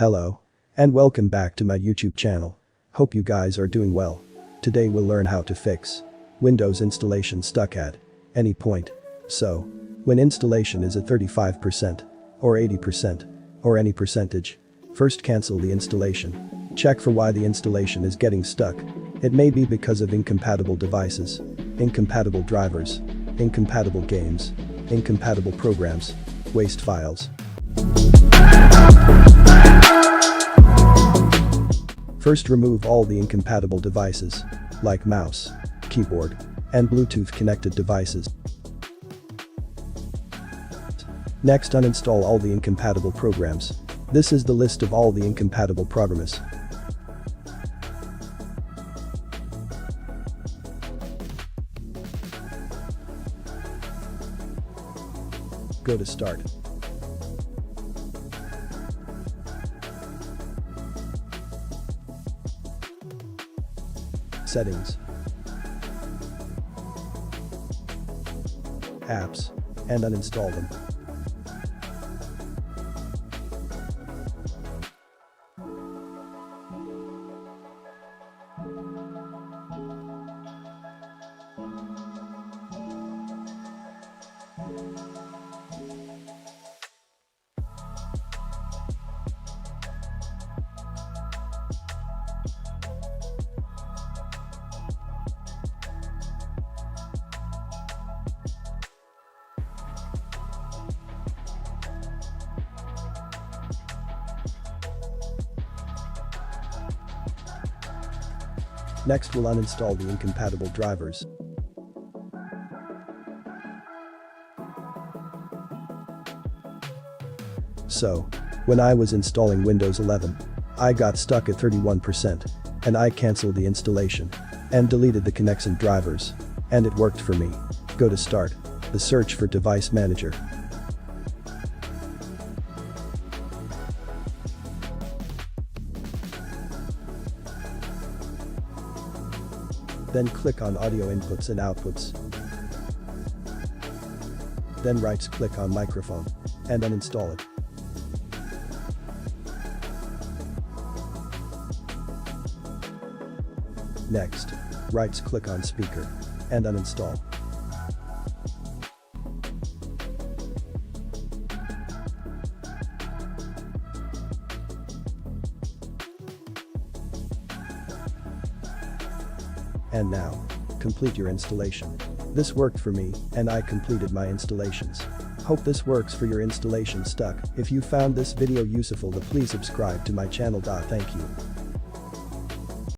Hello. And welcome back to my YouTube channel. Hope you guys are doing well. Today we'll learn how to fix Windows installation stuck at any point. So, when installation is at 35% or 80% or any percentage, first cancel the installation. Check for why the installation is getting stuck. It may be because of incompatible devices, incompatible drivers, incompatible games, incompatible programs, waste files. First, remove all the incompatible devices, like mouse, keyboard, and Bluetooth connected devices. Next, uninstall all the incompatible programs. This is the list of all the incompatible programs. Go to Start. Settings, Apps, and uninstall them. Next, we'll uninstall the incompatible drivers. So, when I was installing Windows 11, I got stuck at 31%, and I canceled the installation and deleted the connected drivers, and it worked for me. Go to Start, the search for Device Manager. Then click on Audio Inputs and Outputs. Then right-click on Microphone and uninstall it. Next, right-click on Speaker and uninstall. And now, complete your installation. This worked for me, and I completed my installations. Hope this works for your installation stuck. If you found this video useful, please subscribe to my channel. Thank you.